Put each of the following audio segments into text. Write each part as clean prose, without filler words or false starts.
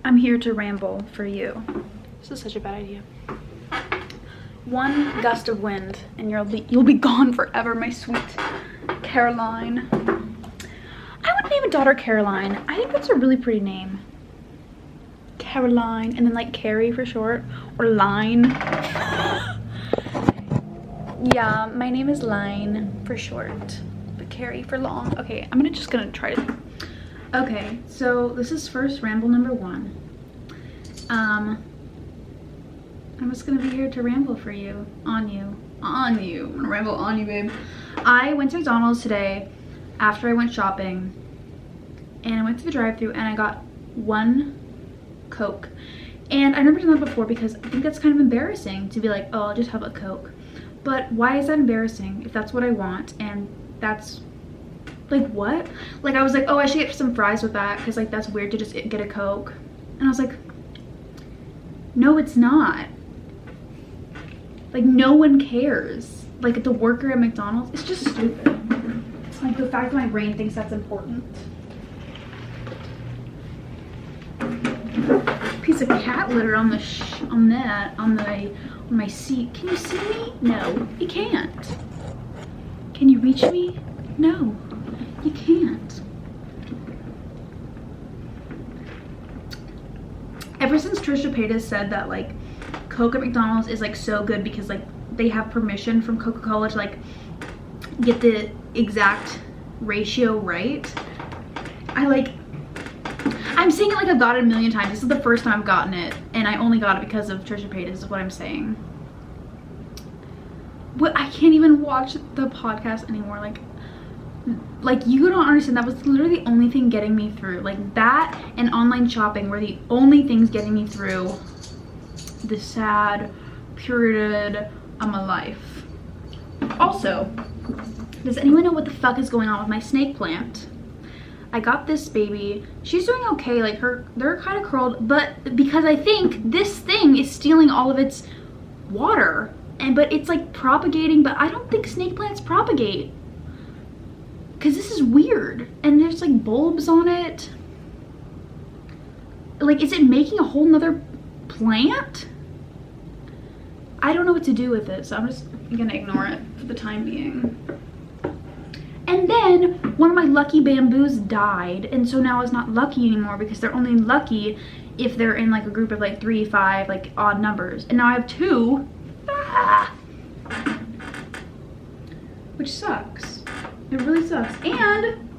I'm here to ramble for you. This is such a bad idea. One gust of wind and you'll be gone forever, my sweet Caroline. I would name a daughter Caroline. I think that's a really pretty name. Caroline, and then like Carrie for short, or Line. Yeah, my name is Line for short, but Carrie for long. Okay, I'm just gonna try to. Okay, so this is first ramble number 1. I'm just gonna be here to ramble for you, on you. I'm gonna ramble on you, babe. I went to McDonald's today after I went shopping, and I went to the drive-thru and I got 1 Coke. And I've never done that before because I think that's kind of embarrassing to be like, oh, I'll just have a Coke. But why is that embarrassing if that's what I want? And that's like, what? Like, I was like, oh, I should get some fries with that because like that's weird to just get a Coke. And I was like, no, it's not. Like, no one cares. Like, the worker at McDonald's, it's just stupid. It's like the fact that my brain thinks that's important. Piece of cat litter on my seat. Can you see me? No, you can't. Can you reach me? No, you can't. Ever since Trisha Paytas said that like Coke at McDonald's is like so good because like they have permission from Coca-Cola to like get the exact ratio right, I'm saying it like I've got it a million times. This is the first time I've gotten it, and I only got it because of Trisha Paytas is what I'm saying. What, I can't even watch the podcast anymore. Like you don't understand, that was literally the only thing getting me through. Like that and online shopping were the only things getting me through the sad period of my life. Also, does anyone know what the fuck is going on with my snake plant? I got this baby. She's doing okay. Like they're kind of curled, but because I think this thing is stealing all of its water, but it's like propagating, but I don't think snake plants propagate. Cause this is weird. And there's like bulbs on it. Like, is it making a whole nother plant? I don't know what to do with it, so I'm just gonna ignore it for the time being. And then one of my lucky bamboos died, and so now it's not lucky anymore because they're only lucky if they're in like a group of like 3, 5, like odd numbers. And now I have 2, which sucks. It really sucks. And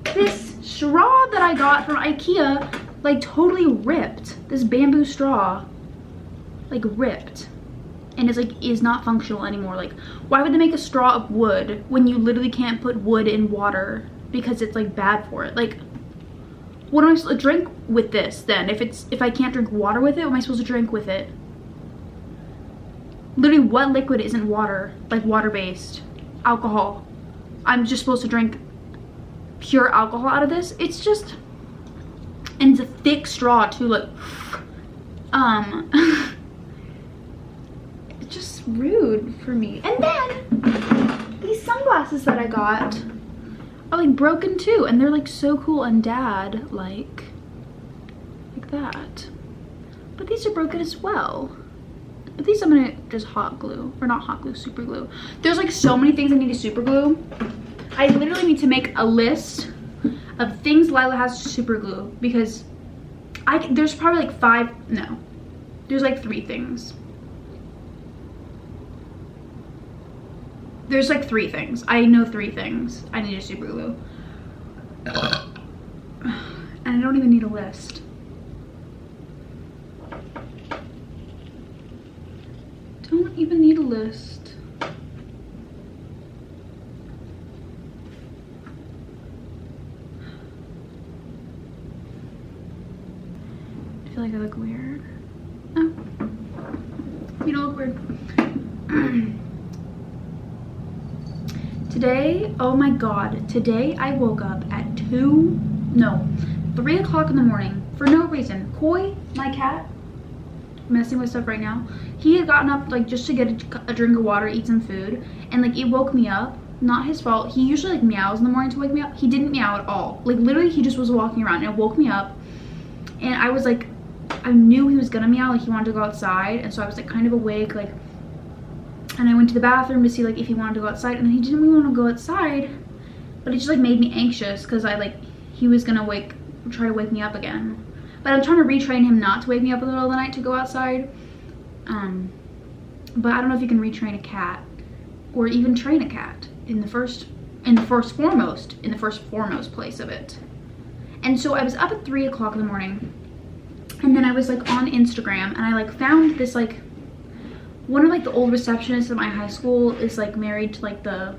this straw that I got from IKEA like totally ripped. This bamboo straw like ripped. And is not functional anymore. Like, why would they make a straw of wood when you literally can't put wood in water because it's like bad for it? Like, what am I supposed to drink with this then? If I can't drink water with it, what am I supposed to drink with it? Literally, what liquid isn't water? Like water-based alcohol. I'm just supposed to drink pure alcohol out of this? It's just, and it's a thick straw too. Like, just rude for me. And then these sunglasses that I got are like broken too, and they're like so cool and dad like that, but these are broken as well. But these I'm gonna just hot glue, or not hot glue, super glue. There's like so many things I need to super glue. I literally need to make a list of things Lila has to super glue because there's probably like 5, no, there's like 3 things. There's like 3 things. I know 3 things I need to super glue. And I don't even need a list. Don't even need a list. I feel like I look weird. Oh. You don't look weird. Today, oh my god, today I woke up at 3 o'clock in the morning for no reason. Koi, my cat, messing with stuff right now, he had gotten up like just to get a drink of water, eat some food, and like it woke me up. Not his fault. He usually like meows in the morning to wake me up. He didn't meow at all. Like literally he just was walking around and it woke me up. And I was like, I knew he was gonna meow, like he wanted to go outside, and so I was like kind of awake, like, and I went to the bathroom to see like if he wanted to go outside, and then he didn't really want to go outside, but it just like made me anxious because he was gonna try to wake me up again. But I'm trying to retrain him not to wake me up in the middle of the night to go outside. But I don't know if you can retrain a cat or even train a cat in the first foremost place of it. And so I was up at 3 o'clock in the morning, and then I was like on Instagram, and I like found this like, one of like the old receptionists at my high school is like married to like the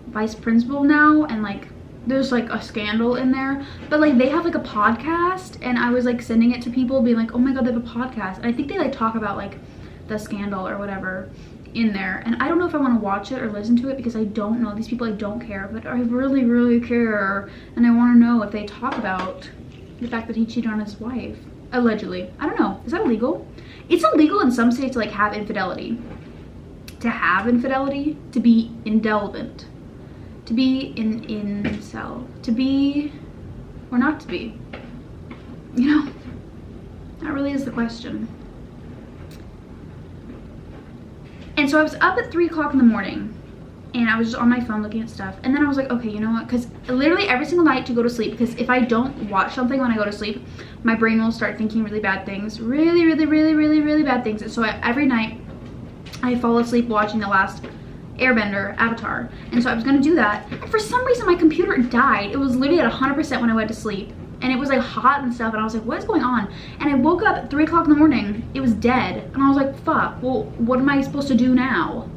vice principal now, and like there's like a scandal in there, but like they have like a podcast, and I was like sending it to people being like, oh my god, they have a podcast, and I think they like talk about like the scandal or whatever in there, and I don't know if I want to watch it or listen to it because I don't know these people. I don't care, but I really care, and I want to know if they talk about the fact that he cheated on his wife, allegedly. I don't know, is that illegal? It's illegal in some states to like have infidelity, to be indelible, to be in incel, to be or not to be, you know, that really is the question. And so I was up at 3 o'clock in the morning, and I was just on my phone looking at stuff, and then I was like, okay, you know what, because literally every single night to go to sleep, because if I don't watch something when I go to sleep, my brain will start thinking really bad things, really bad things. And so every night I fall asleep watching The Last Airbender, Avatar, and so I was gonna do that, and for some reason my computer died. It was literally at 100% when I went to sleep, and it was like hot and stuff, and I was like, what is going on? And I woke up at 3 o'clock in the morning, it was dead, and I was like, fuck, well, what am I supposed to do now?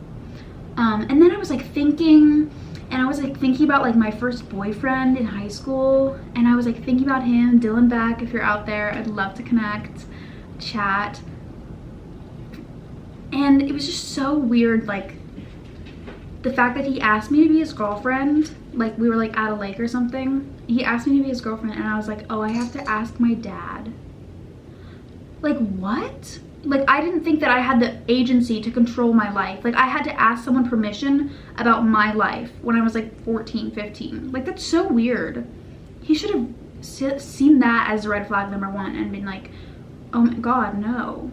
And then I was like thinking, and I was like thinking about like my first boyfriend in high school, and I was like thinking about him, Dylan Beck, if you're out there, I'd love to connect, chat. And it was just so weird, like the fact that he asked me to be his girlfriend, like we were like at a lake or something. He asked me to be his girlfriend, and I was like, oh, I have to ask my dad. Like, what? Like, I didn't think that I had the agency to control my life. Like, I had to ask someone permission about my life when I was like 14, 15. Like, that's so weird. He should have seen that as red flag number one and been like, oh my god, no.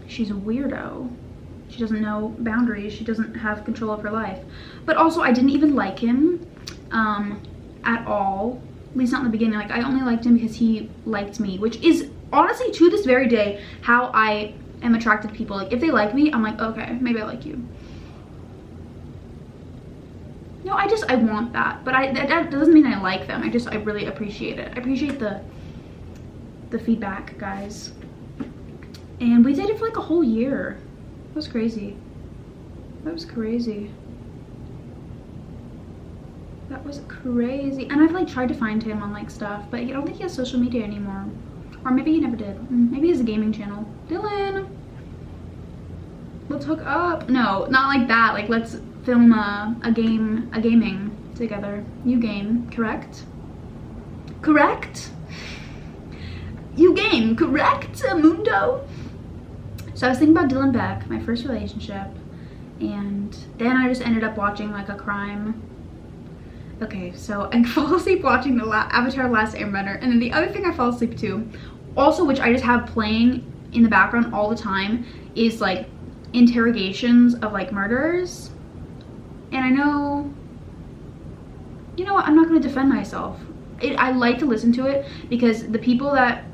She's a weirdo. She doesn't know boundaries. She doesn't have control of her life. But also, I didn't even like him at all. At least not in the beginning. Like, I only liked him because he liked me, which is honestly to this very day how I am attracted to people. Like, if they like me, I'm like, okay, maybe I like you. No, I want that, but that doesn't mean I like them. I really appreciate it. I appreciate the feedback, guys. And we dated for like a whole year. That was crazy. That was crazy. That was crazy. And I've like tried to find him on like stuff, but I don't think he has social media anymore. Or maybe he never did. Maybe he has a gaming channel. Dylan, let's hook up. No, not like that. Like, let's film a gaming together. You game, correct? Correct? You game, correct, Mundo? So I was thinking about Dylan Beck, my first relationship, and then I just ended up watching like a crime. Okay, so I fall asleep watching the Avatar: Last Airbender, and then the other thing I fall asleep to, also which I just have playing in the background all the time, is like interrogations of like murderers. And I know, you know what, I'm not gonna defend myself. I like to listen to it because the people that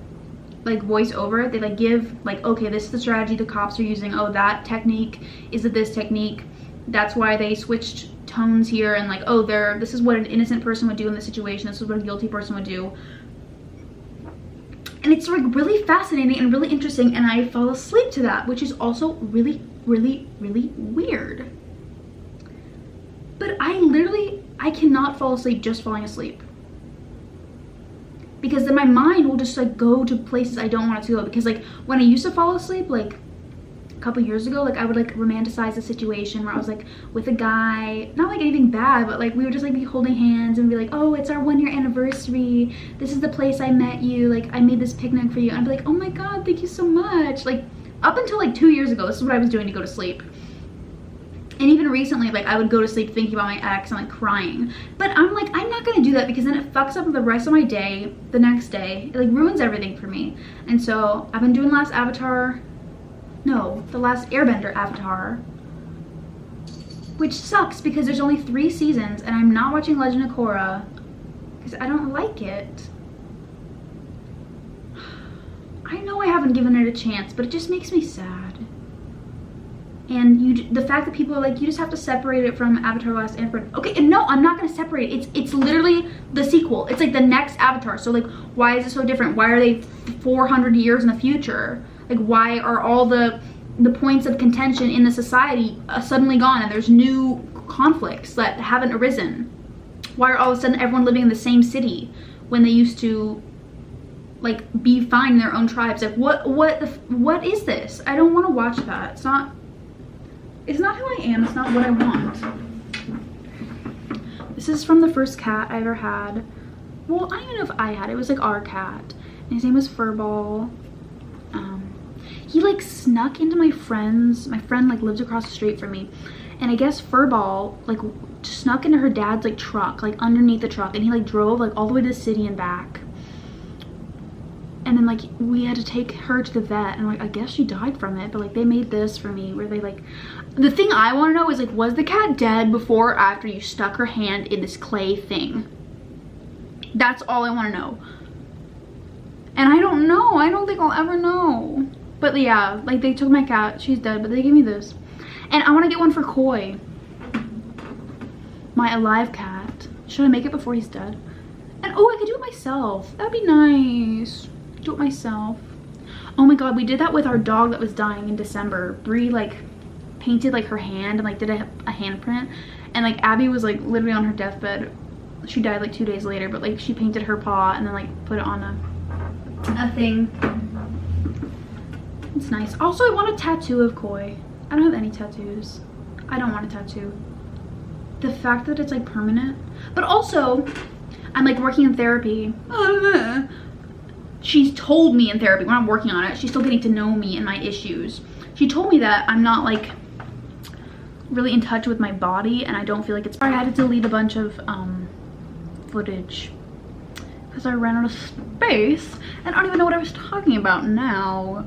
like voice over it, they like give like, okay, this is the strategy the cops are using, oh, that technique is this technique, that's why they switched tones here, and like, oh, this is what an innocent person would do in this situation, this is what a guilty person would do. And it's like really fascinating and really interesting, and I fall asleep to that, which is also really weird. But I cannot fall asleep just falling asleep, because then my mind will just like go to places I don't want it to go. Because like when I used to fall asleep like a couple years ago, like I would like romanticize a situation where I was like with a guy, not like anything bad, but like we would just like be holding hands and be like, oh, it's our 1-year anniversary, this is the place I met you, like I made this picnic for you, and I'd be like, oh my god, thank you so much. Like up until like 2 years ago, this is what I was doing to go to sleep. And even recently, like, I would go to sleep thinking about my ex and like crying. But I'm like, I'm not gonna do that because then it fucks up the rest of my day, the next day. It like ruins everything for me. And so I've been doing the last Airbender Avatar. Which sucks because there's only 3 seasons and I'm not watching Legend of Korra because I don't like it. I know I haven't given it a chance, but it just makes me sad. And the fact that people are like, you just have to separate it from Avatar: The Last Airbender. Okay, and no, I'm not gonna separate it. It's literally the sequel. It's like the next Avatar. So like, why is it so different? Why are they 400 years in the future? Like, why are all the points of contention in the society suddenly gone and there's new conflicts that haven't arisen? Why are all of a sudden everyone living in the same city when they used to like be fine in their own tribes? Like, what is this? I don't want to watch that. It's not who I am. It's not what I want. This is from the first cat I ever had. Well, I don't even know if I had it. It was like our cat. And his name was Furball. He like snuck into my friend like lives across the street from me. And I guess Furball like snuck into her dad's like truck, like underneath the truck. And he like drove like all the way to the city and back. And then like we had to take her to the vet and like I guess she died from it, but like they made this for me where they like, the thing I want to know is like, was the cat dead before or after you stuck her hand in this clay thing? That's all I want to know. And I don't know. I don't think I'll ever know. But yeah, like they took my cat, she's dead, but they gave me this. And I want to get one for Koi, my alive cat. Should I make it before he's dead? And oh, I could do it myself. That'd be nice. Do it myself. Oh my god, we did that with our dog that was dying in December. Brie like painted like her hand and like did a handprint, and like Abby was like literally on her deathbed. She died like 2 days later, but like she painted her paw and then like put it on a thing. It's nice. Also, I want a tattoo of Koi. I don't have any tattoos. I don't want a tattoo. The fact that it's like permanent, but also I'm like working in therapy. She's told me in therapy, when I'm working on it, she's still getting to know me and my issues. She told me that I'm not like really in touch with my body and I don't feel like it's, I had to delete a bunch of footage because I ran out of space and I don't even know what I was talking about now.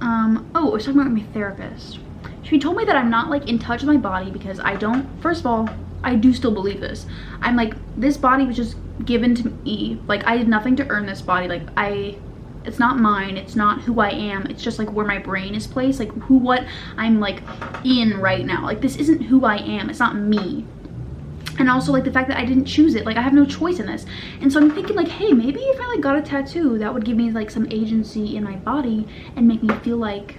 Oh, I was talking about my therapist. She told me that I'm not like in touch with my body because I don't, first of all, I do still believe this. I'm like, this body was just given to me. Like, I did nothing to earn this body. Like, it's not mine. It's not who I am. It's just like where my brain is placed. Like what I'm like in right now. Like, this isn't who I am. It's not me. And also like the fact that I didn't choose it. Like, I have no choice in this. And so I'm thinking like, hey, maybe if I like got a tattoo, that would give me like some agency in my body and make me feel like,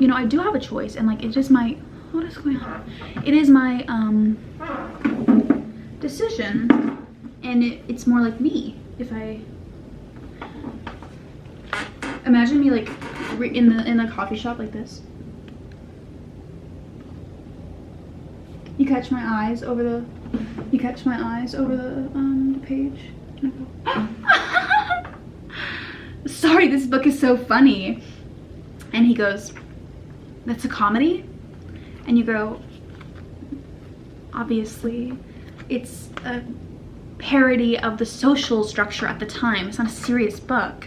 you know, I do have a choice. And like, it's just my, what is going on? It is my decision, and it's more like me. If I imagine me like in the coffee shop like this, you catch my eyes over the page. Sorry, this book is so funny. And he goes, that's a comedy? And you go, obviously it's a parody of the social structure at the time. It's not a serious book.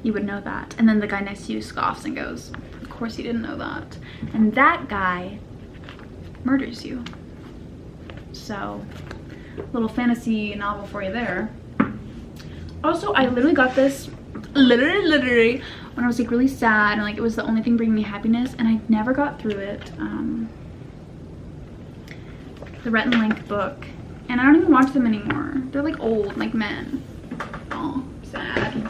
You would know that. And then the guy next to you scoffs and goes, of course you didn't know that. And that guy murders you. So, little fantasy novel for you there. Also, I literally got this literally when I was like really sad and like it was the only thing bringing me happiness, and I never got through it. The Rhett and Link book, and I don't even watch them anymore. They're like old, like men. Oh, sad.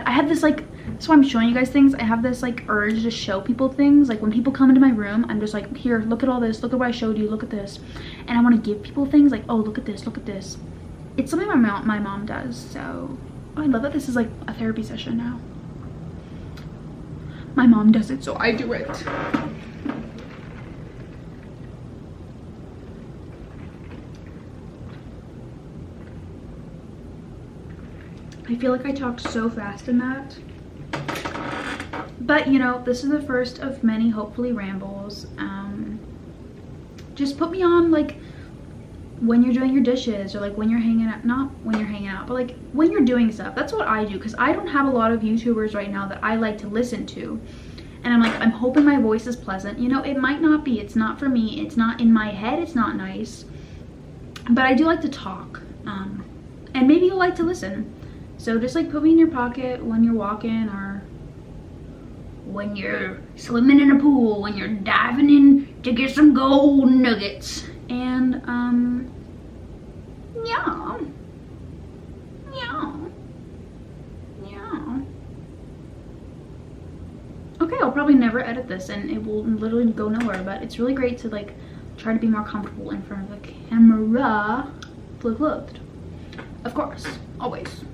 I had this like, that's why I'm showing you guys things. I have this like urge to show people things. Like when people come into my room, I'm just like, here, look at all this, look at what I showed you, look at this. And I want to give people things like, oh, look at this, look at this. It's something my mom does. So oh, I love that this is like a therapy session now. My mom does it, so I do it. I feel like I talked so fast in that. But, you know, this is the first of many, hopefully, rambles. just put me on like when you're doing your dishes, or like when you're hanging out, not when you're hanging out, but like when you're doing stuff. That's what I do, because I don't have a lot of YouTubers right now that I like to listen to. And I'm like, I'm hoping my voice is pleasant. You know, it might not be. It's not for me. It's not in my head. It's not nice. But I do like to talk. And maybe you'll like to listen. So just like put me in your pocket when you're walking, or when you're swimming in a pool, when you're diving in to get some gold nuggets. And yeah. Okay, I'll probably never edit this and it will literally go nowhere, but it's really great to like try to be more comfortable in front of the camera, fully clothed. Of course, always.